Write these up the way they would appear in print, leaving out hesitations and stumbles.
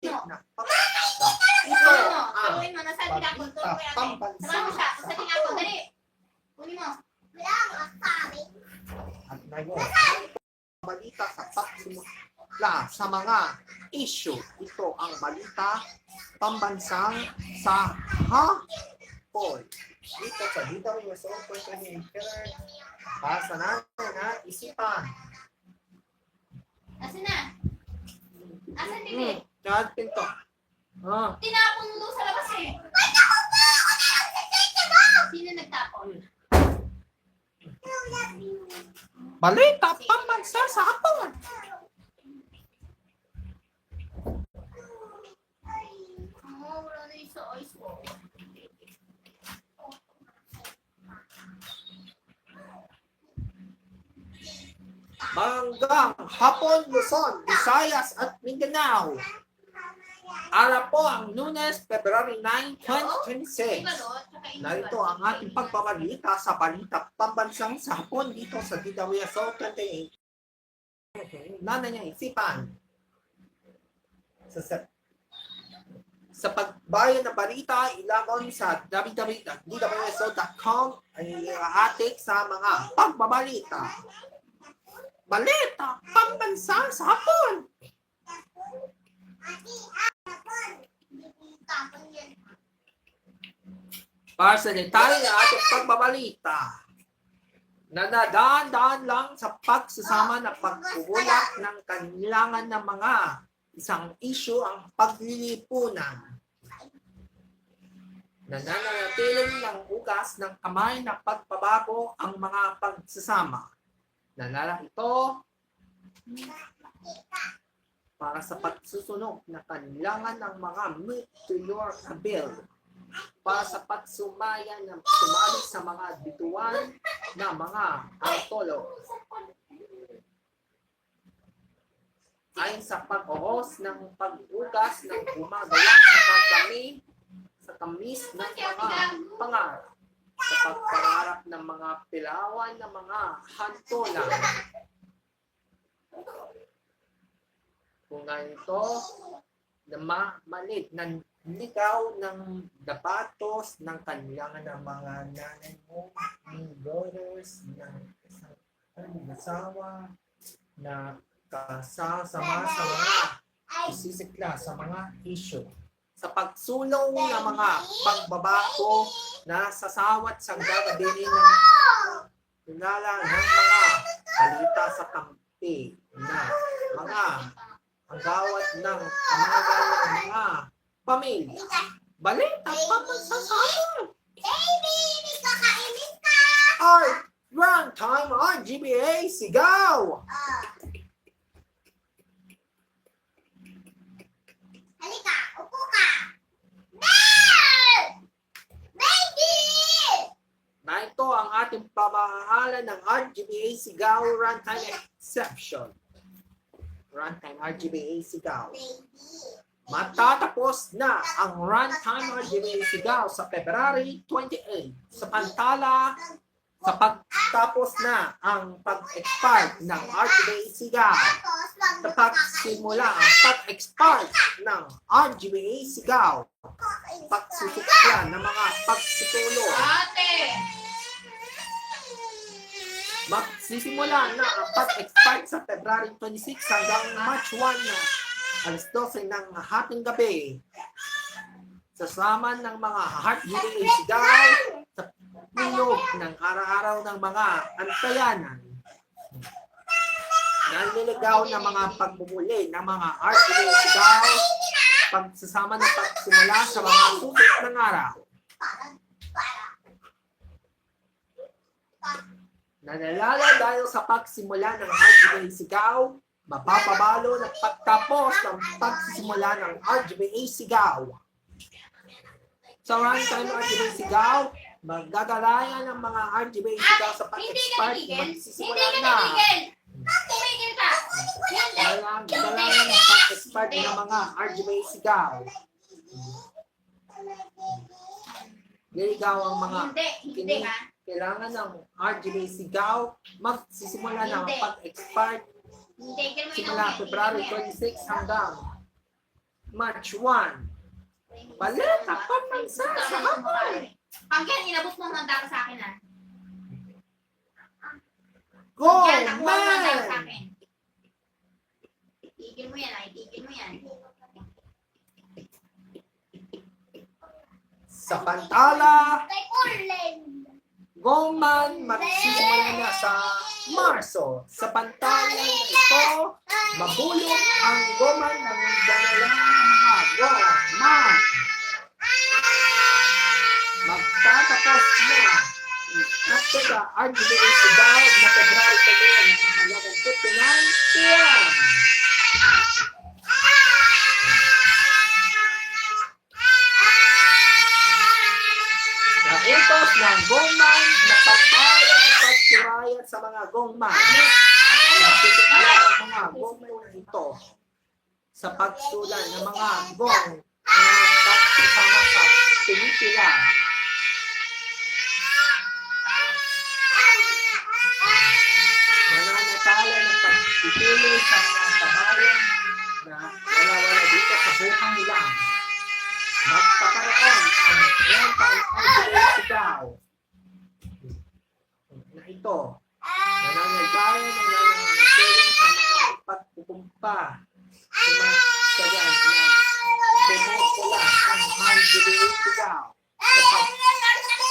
na pambansa. Ito ang Tuloy mo, nasabi na ako. balita pambansa Samahan mo siya. sa Sabi nga ako, dali. Kunin mo. at ngayon. Balita sa pagsimula sa mga issue. Ito ang balita pambansang sa hapon. Dito sa DWSO para sa natin na isipan. Asan na? Asan, Bibi? Chad pinto. Tinapon mo doon sa labas eh. Sino nagtapon? Balita pambansa sa hapon. Wala na yung sa eyes ko. Hanggang hapon, Luzon, Visayas at Mindanao. Ara po ang Lunes, February 9, 2026. Narito ang ating pagbabalita sa balita pambansang sa hapon dito sa DWSO 28. Nana niya isipan. Sa pagbayan ng balita, ilagon sa www.dwso.com ay atik sa mga pagbabalita. Balita pambansa sa hapon. Para sa detalye ng ating pagbabalita, nadadaan-daan lang sa pagsasama na pagkukulak ng kailangan ng mga isang issue ang paglilipunan. Nananatiling ng ugas ng kamay na pagpabago ang mga pagsasama. Nalala ito para sa pagsusunog na kailangan ng mga meet to your bill para sa pagsumaya ng sumali sa mga bituan na mga antolo. Ayon sa pag-uhos ng pag-ugas ng gumagawa sa tamis ng mga pangarap, sa pagpangarap ng mga pilawan ng mga hantolan. Kung ganito, na malit ng ligaw ng dapatos ng kanilangan ng mga nanay mo, ng daughters, ng isang asawa, na kasama sa mga isisikla sa mga issue. Sa pagsulong ng mga pagbabago na sasawat sa gagawin ng pinala ng mga balita sa kampi na mga agawat ng kamagal ng mga pamilya. Balita pambansa. Baby, hindi ka kainin ka! Art, run time on GBA, sigaw! Halika, upo ka! Bell! Baby! Na ito ang ating pamahalan ng RGBA Sigaw Runtime Exception. Runtime RGBA Sigaw. Matatapos na ang Runtime RGBA Sigaw sa February 28. Samantala, sa pagtapos na ang pag-expire ng RGBA Sigaw, sa pagsimula ang pag-expire ng RGBA Sigaw, pagsusukla ng mga pagsutulo. Ate! Magsisimula na ang pag-expire sa February 26 hanggang March 1 na alas 12 ng hating gabi. Sasama ng mga heart-GBA sigaw sa pilog ng araw-araw ng mga antayanan. Nanliligaw ng mga pagbubuli ng mga heart-GBA sigaw pagsasama ng pagsimula sa mga susunod ng araw. Nanalala dahil sa pagsimula ng RGBA Sigaw, mapapabalo ng pagtapos ng pagsimula ng RGBA Sigaw. Sa runtime RGBA Sigaw, magagalayan ng mga RGBA Sigaw sa pag-expire na magsisimula na. Tumigil ka! Magagalayan ng pag-expire ng mga RGBA Sigaw. Niligaw ang mga Hindi ha? kailangan ng RGBA Sigaw, magsisimula na ang pag-expire Hindi, simula February 26 hanggang March 1. Balita pambansa sa hapon. Pag yan, inabot mo ang dako sa akin, ah. Go, Yan, nakuha mo ang dako sa man! akin. Itigil mo yan, ah. Itigil mo yan. Sa pantala, Kay Orlen. Go, man! Magsisimula na sa Marso. Sa pantala na ito, mabulong ang Go, man ng dalawa ng mga Go, man! Magtatapos na after the RGBA Sigaw na February 11:59 p.m. Nautos ng gongman na pagpayag at pagsurayat sa mga gongman. Nagtitipla ang mga gongman ito sa pagsulat ng mga gong na pagsasama sa pinipila. Mananatala ng pagpipili sa mga kabayan na wala-wala dito sa buhay lang. Magpakaroon ang anti-RGBA Sigaw na ito. Nananagayan ang nananatiling sa mga pagpukumpa sa mga na bumukula ang RGBA Sigaw sa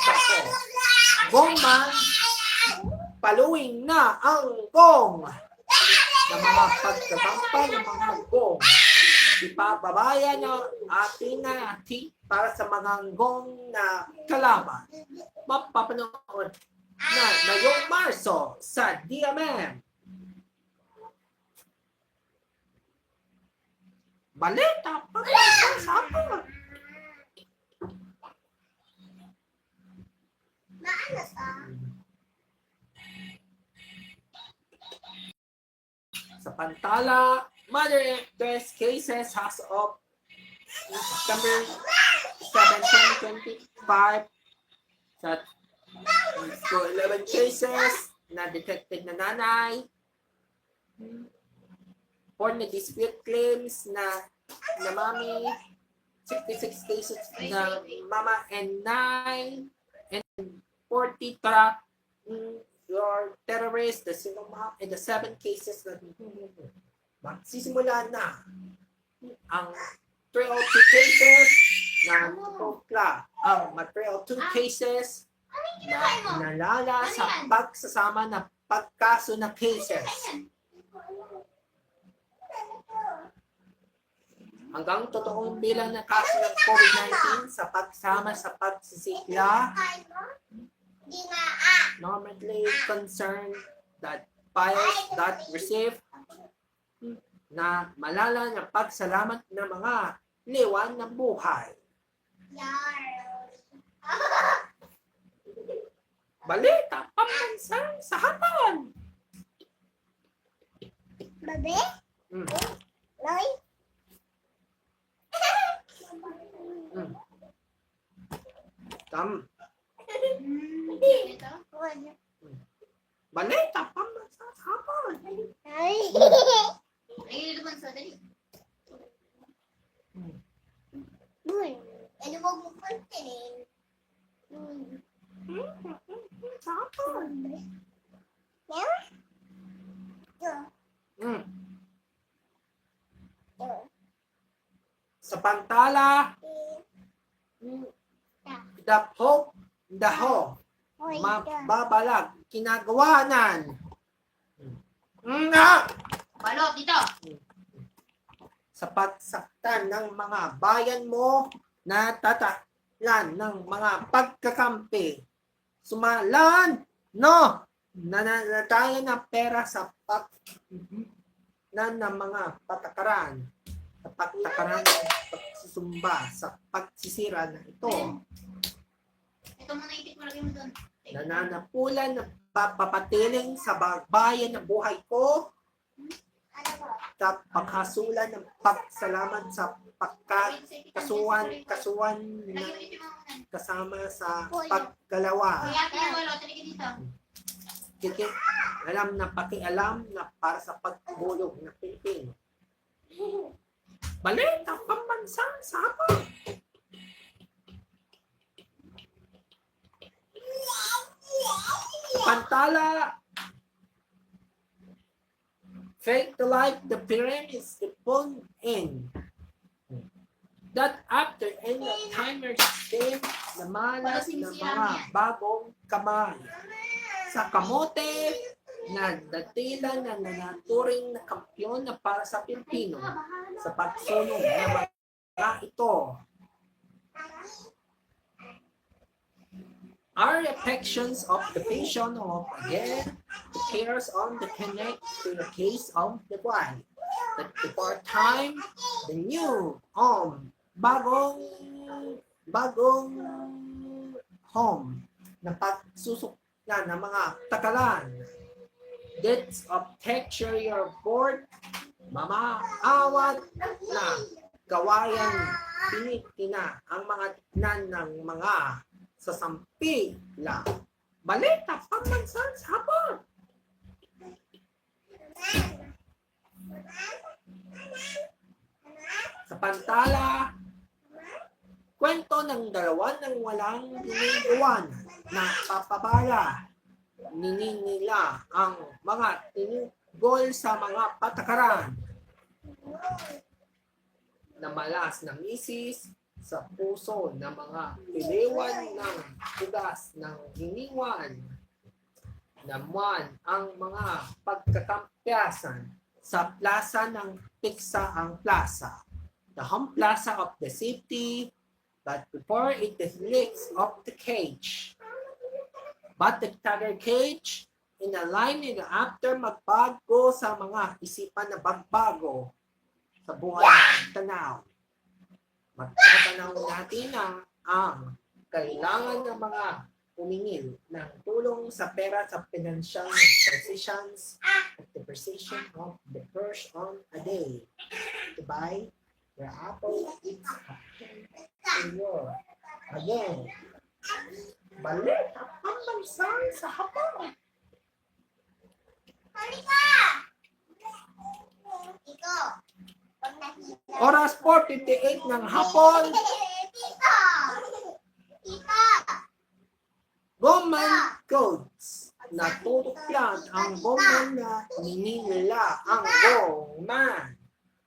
pagtapo. Gongman, paluin na ang gong ng mga pagkakampa ng mga gong. Ipababaya na atin para sa mga gong na kalaban. Mapapanood na ngayong Marso sa DMM. Balita pagkakasama. Sa pantala, mother actress cases as of September 7, 2025 sa 11 cases na detected na nanay, 4 na dispute claims na mami, 66 cases na mama and 9, and 40 truck your terrorist, the sinuma, and the 7 cases na magsisimula na ang 302 cases na tukla ang material 2 cases na nalala sa pagsasama ng pagkaso na cases. Hanggang totoong bilang ng kaso ng COVID-19 sa pagsama sa pagsisikla, normally concerned that files that receive na malala ng pagsalamat ng mga liwan ng buhay. Balita pambansa sa hapon. Babe? Mm. Loy? Tam. Ito? Balita pambansa sa hapon. Ay, dito man sa dali. Ano mo mo kontin? Sa hapon. Mm. Sa pantala, daho, mababalag, kinagawanan. Nga! Balot, dito. Sa pagsaktan ng mga bayan mo na tatalan ng mga pagkakampi. Sumalan, no! Nananataya na pera sa ng mga patakaran. Sa pagtakaran ng pagsusumba, sa pagsisira na ito. Ito muna itik mo, lagay mo doon. Nananapulan ng papapatiling sa bayan ng buhay ko. Sa paghasulan ng pagsalamat sa kasuan na kasama sa paggalawa. Kuya, pinawalo, taligid dito. Alam na pakialam na para sa pagbulog na Pilipino. Balita pambansa sa hapon. Pantala, fake to life the pyramids upon in. That after any timer system na malas na mga bagong kamay. Sa kamote na datila na nanaturing na kampyon na para sa Pilipino sa pagsunog na mga ito. Our affections of the patient of again appears on the connect to the case of the bride. That before time, the new bagong home na pagsusuklan ng mga takalan. Deaths of texture your board, mamaawat na gawayan pinitina ang mga tignan ng mga sasampi lang. Balita pambansa sa hapon. Sa pantala, kwento ng dalawa ng walang iniiwan na papabala. Nininila ang mga tinugol sa mga patakaran. Namalas ng misis sa puso ng mga piliwan ng tugas ng hiniwan. Naman ang mga pagkakampiyasan sa plaza ng Tiksa ang plaza. The home plaza of the city, but before it is leaks of the cage. But the tiger cage, in a line after magbago sa mga isipan na bagbago sa buhay ng tanaw. Magtatanaw natin na ang kailangan ng mga umingil ng tulong sa pera sa financial positions at the precision of the purse on a day to buy your apple it's to your again. Balik ang pambansa sa hapon. Oras 4:58 ng hapon. Goman codes. Natutupyan ang goman na ninila ang gongman.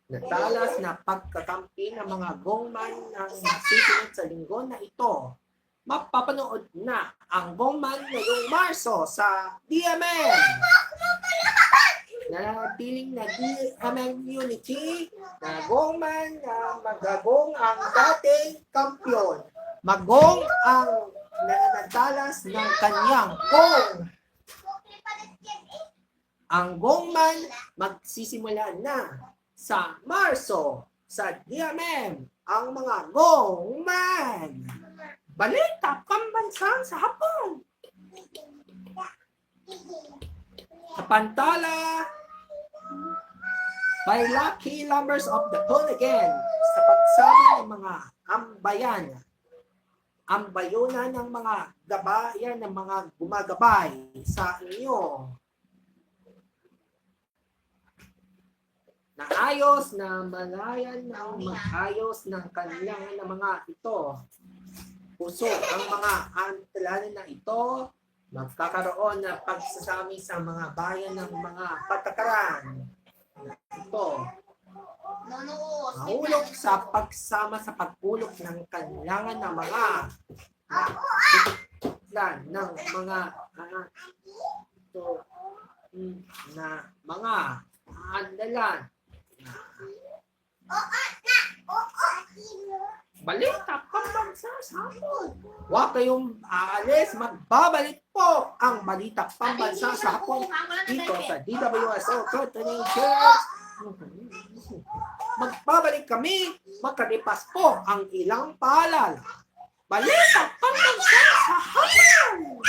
Natalas na pagkakampi ng mga gongman ng nasisunod sa linggo na ito. Mapapanood na ang gongman ngayong Marso sa DMM. Natiling na DMM Unity na gongman na magagong ang dating kampyon. Magong ang nanatalas ng kanyang gong. Ang gongman magsisimula na sa Marso sa DMM ang mga gongman. Balita pambansa sa hapon. Sa pantala, by lucky numbers of the phone again sa pagsama ng mga ambayan. Ambayunan ng mga gabayan ng mga gumagabay sa inyo. Naayos na malayan ng mag-ayos ng kanilang ng mga ito. Puso ang mga antalanan na ito, magkakaroon ng pagsasami sa mga bayan ng mga patakaran. Ito, mahulog sa pagsama sa pagpulok ng kanilangan ng mga plan ng mga na mga andalan. Balita pambansa sa hapon. Huwag kayong aalis, magbabalik po ang balita pambansa sa hapon dito sa DWSO Coordinating Church. Magbabalik kami, makalipas po ang ilang paalala. Balita pambansa sa hapon.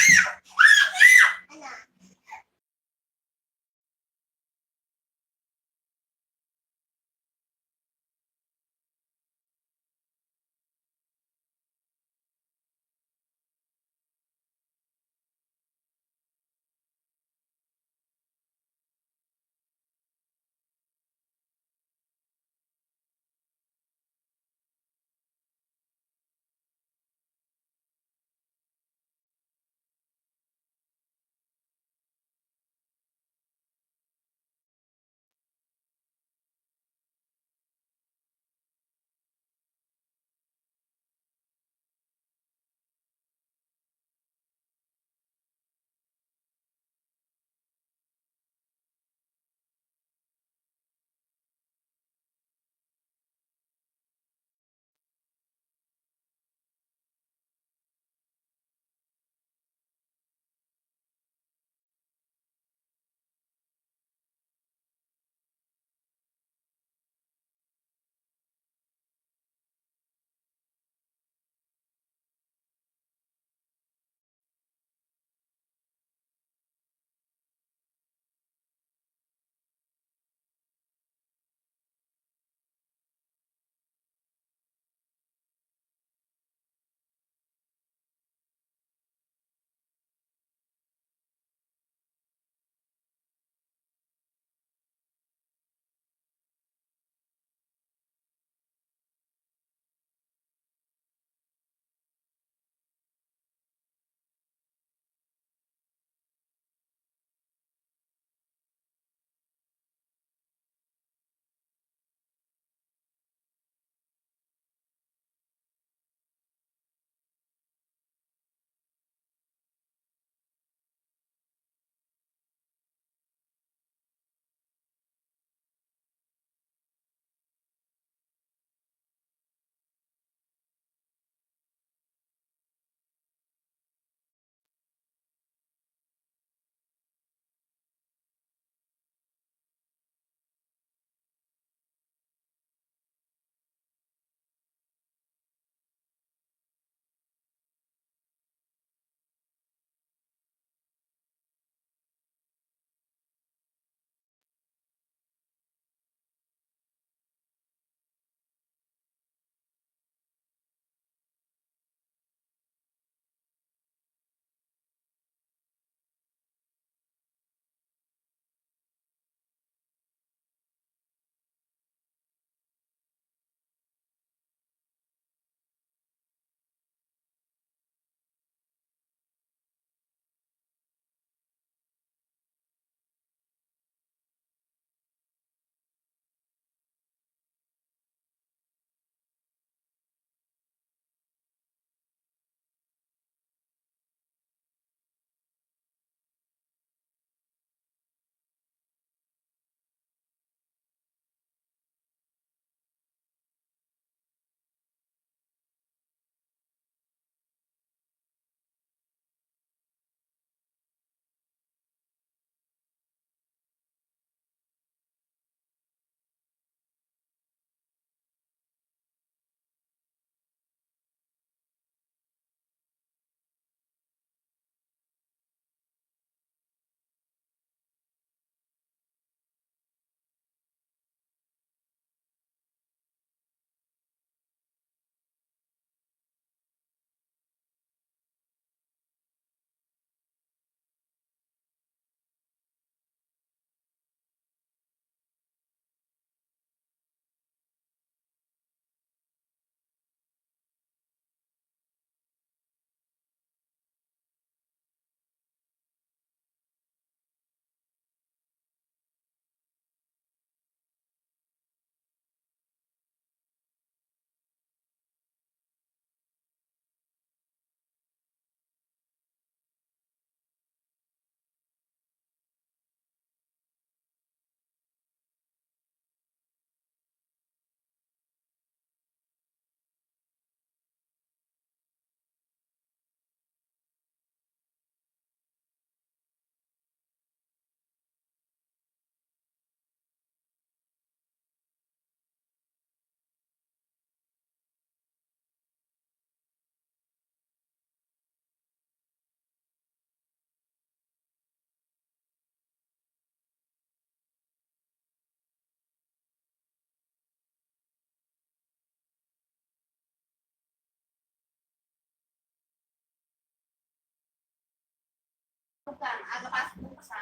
Aga pasok bukas ha.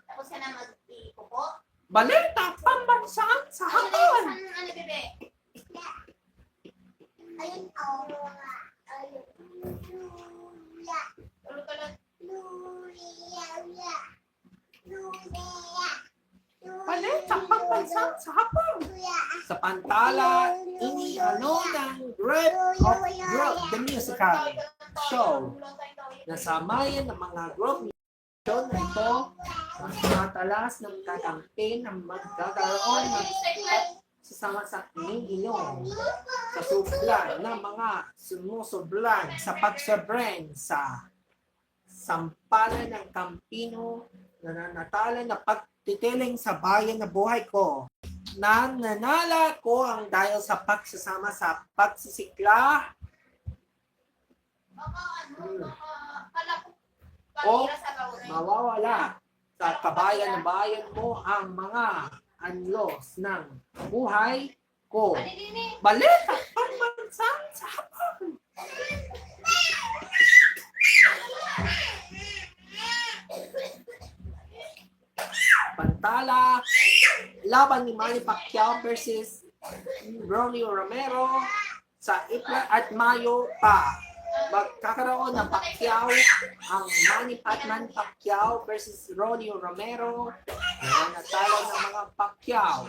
Tapos ka na mag-ipupo. Balita pambansang sa hapon. Ano, bebe? Ayun, ayun. Tulog-tulog. Balita pambansang sa hapon. Sa Pantala, iniano ng Grave of Grove, the musical show. Nasamayan ng mga group show na ito ang matalas ng kakampi na magkakaroon ng sasama sa inyong sa sublan ng mga sumusoblan sa pagsabreng sa sampalan ng Campino na nanatala na pagtitiling sa bayan na buhay ko. Nananala ko ang dahil sa pagsasama sa pagsisikla Baka kala ko O, pagkira sa Lauren. mawawala sa kabayan ng bayan mo ang mga anlos ng buhay ko. Ano din eh? Balita pambansang sa hapon. Pantala, laban ni Manny Pacquiao versus Ronnie Romero sa April at Mayo pa. Magkakaroon ng Pacquiao ang Manny Pacquiao versus Ronnie Romero na natalo ng mga Pacquiao.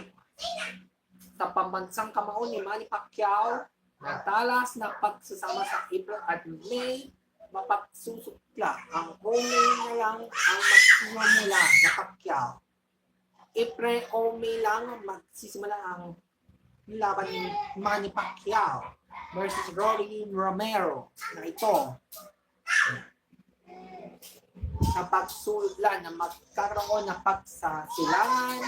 Sa pambansang kamao ni Manny Pacquiao, natalas na pagsasama sa April at May, mapagsusukla ang May na lang ang magsimula na Pacquiao. April o May lang magsisimula ang laban ni Manny Pacquiao versus Rolly Romero na ito sa pagsulan na magkakaroon ng pagsasilangan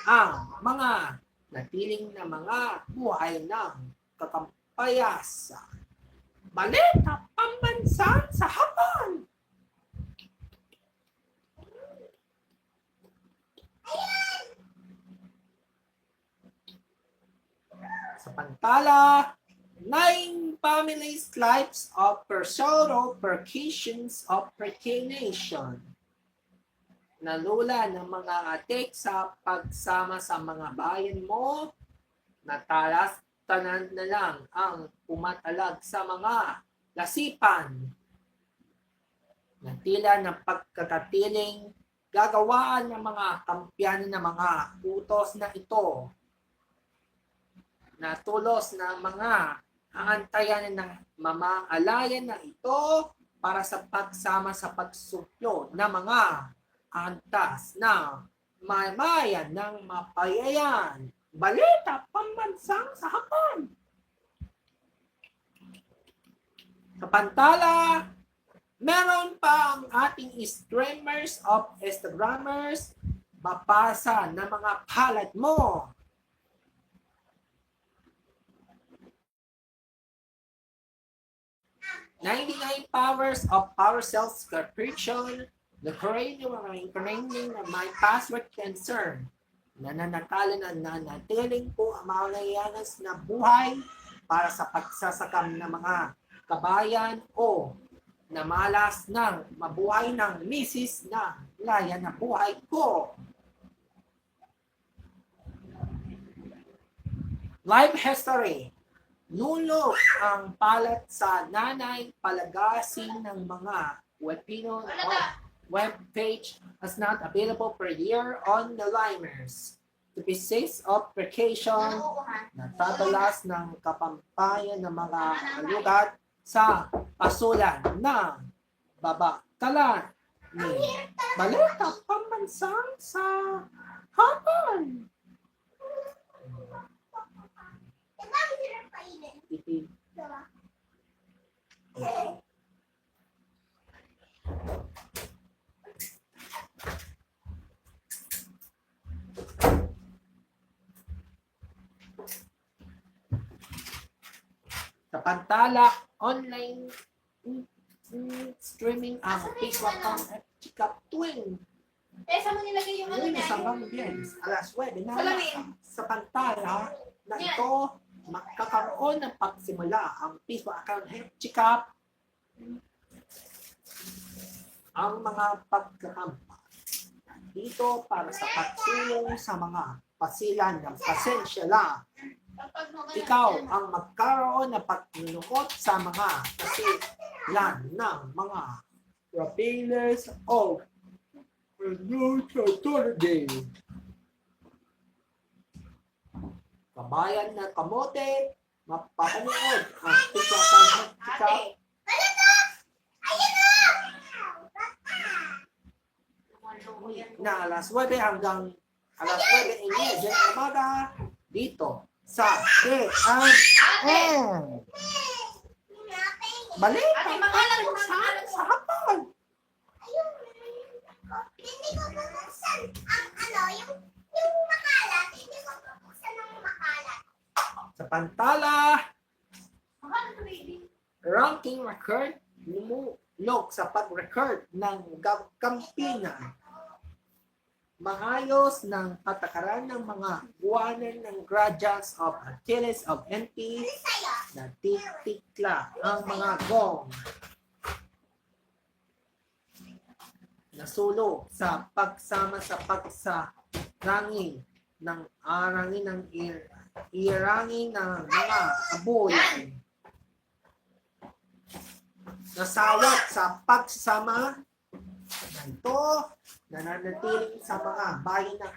ang mga natiling na mga buhay ng kakampayasa. Balita pambansang sa hapon. Sa Pantala, 9 families' lives of persoro percussions of recognition. Nalula ng mga atik sa pagsama sa mga bayan mo, natalas tanan na lang ang pumatalag sa mga lasipan. Natila ng pagkakatiling gagawaan ng mga kampiyan ng mga utos na ito. Natulos na mga aantayan ng mamaalayan na ito para sa pagsama sa pagsuplo ng mga antas na mamayan ng mapayayan. Balita pambansang sa hapon. Sa Pantala, meron pa ang ating streamers of Instagrammers mapasa ng mga palad mo. "99 Powers of Power Self-Subscription, the creative ng incarnating na my password concern. Nananatala na nanatiling po ang malayanas na buhay para sa pagsasakam ng mga kabayan o namalas ng mabuhay ng misis na laya na buhay ko. Life history. Nulo ang palat sa nanay palagasin ng mga Filipino web page as not available per year on the Limers. The basis of vacation natatalas ng kapampayan ng mga lugar sa pasulan ng babakalan ni Balita Pambansang sa hapon. Iti. Sa Pantala, online streaming ang Facebook account at Chikap Twin. Saan mo nilagay yung ano Ngayon niya? sa Bangladesh, alas 9 na Salamin. sa Pantala na ito magkakaroon ng pagsimula ang Facebook account at Chikap Ang mga pagkakampa dito para sa pagtulong sa mga pasilan ng pasensya lang. Kapag mga Ikaw ang magkaroon ng paglulukot sa mga pasilan ng mga repealers of the new authority. Kabayan na kamote, mapapanood ang tigatan ate. na alas 9 hanggang alas 9:30 ng umaga dito sa KNN. Balik Ate, ang pangalan mo, pagkakas sa hapon. Hindi ko bubuksan ang yung makalat. Hindi ko bubuksan ang makalat. Sa pantala, Pangalan ko, baby. ranking record, lumulog sa pag-record ng kampinan. Maayos ng patakaran ng mga buwanan ng graduates of Achilles of NP na titikla ang mga gong. Nasulo sa pagsama sa pagsarangin ng arangin ng irangin ng mga abulan. Nasawat sa pagsama ito, nananatiling sa mga bayan na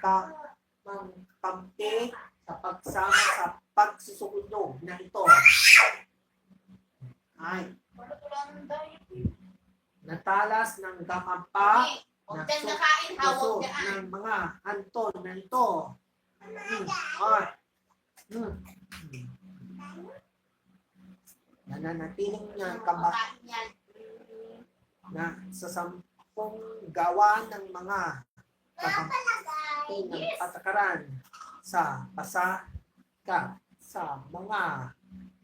kampi sa pagsama sa pagsusunog na ito. Ay, natalas ng gakampa Huwag dyan nakain, hawag puso dyan. ng mga anton na ito. Ay, nananatiling ng kabat Makain yan. na sa sampung gawa ng mga kakampi ng patakaran sa pasaka sa mga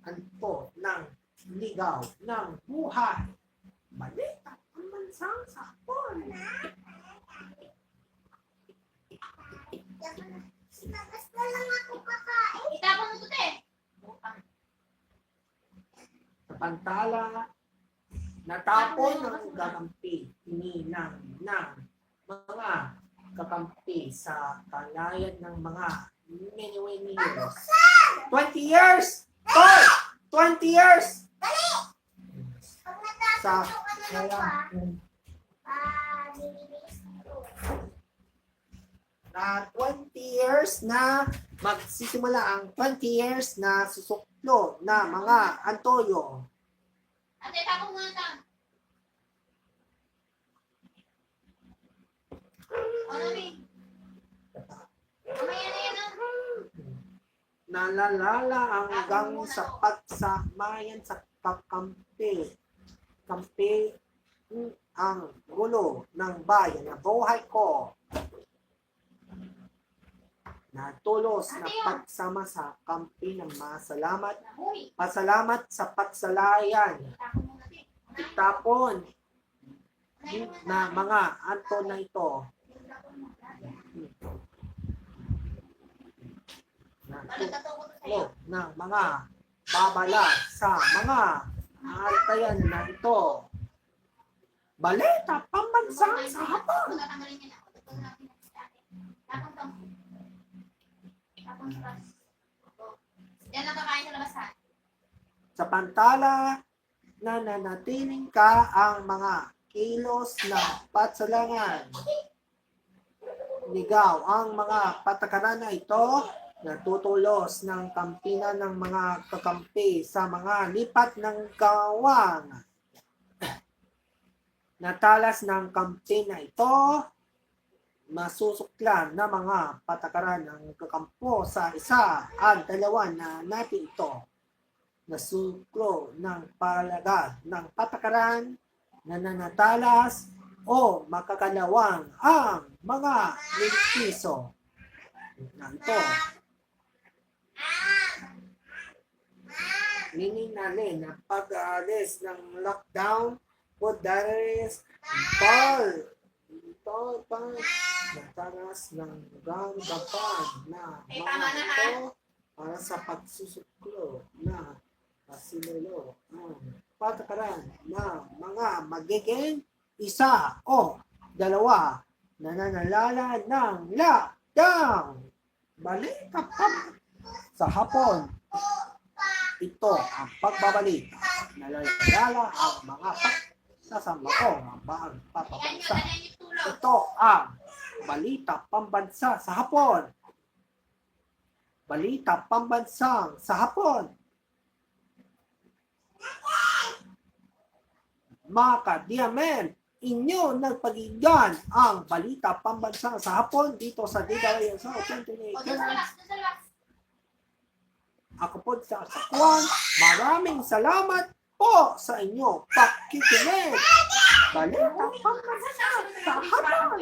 anto ng ligaw ng buhay. Balita ang bansang sapon. Basta lang ako kakain. Itapon mo ito, te. Sa pantala, natapon ng gakampi ininang ng mga kakampi sa kalayan ng mga many years. 20 years! Tol! 20 years! Pag natapos Sa yung kaya, binibilis ko. na 20 years na magsisimula ang 20 years na susuklo na mga Antoyo. Ate, tapon mo na. Ano, Mi? Mamaya na yan, ah. Nalalala hanggang sa pagsamayan sa kakampi. Kampi ang gulo ng bayan na buhay ko. Natulos na pagsama sa kampi ng masalamat. Nahuy. Pasalamat sa pagsalayan. Tapon mo na, te. Itapon Unahin mo na mga anto na ito. Na Malagkataw ko to sa'yo. ng mga babala sa mga aantayan na ito. Baleta pambansang sa hapon. Tatanggalin niya na. Tapon natin si ate. Tapon to. Tapon sa labas. Yan lang kakain sa labas, ha? Sa pantala, nananatiling ka ang mga kilos na patsalangan. Ligaw ang mga patakaran na ito natutulos ng kampinan ng mga kakampi sa mga lipat ng gawang. Natalas ng kampi na ito, masusuklan na mga patakaran ng kakampo sa isa at dalawa na natin ito. Nasuklo ng palagad ng patakaran na nanatalas o makakalawang ang mga nilipiso na ito. Nininali na pag-aalis ng lockdown po dahil Paul ito pa nataras ng ganggapan na mga ito para sa pagsusuklo na kasinulo ang patakaran ng mga magiging isa o dalawa na nanalala ng ladang. Balita pa sa hapon. Ito ang pagbabalik. Nalalala ang mga pagsasama ko ang Yan papabansa. yun, yan yung tulog. Ito ang balita pambansa sa hapon. Balita pambansang sa hapon. Mga ka-diamen, inyo nagpagigyan ang balita pambansang sa hapon dito sa DWS sa O, doon sa 28. labas, doon sa labas. Ako po sa Sakwan. Maraming salamat po sa inyo pakikinig. Balita pambansang sa hapon.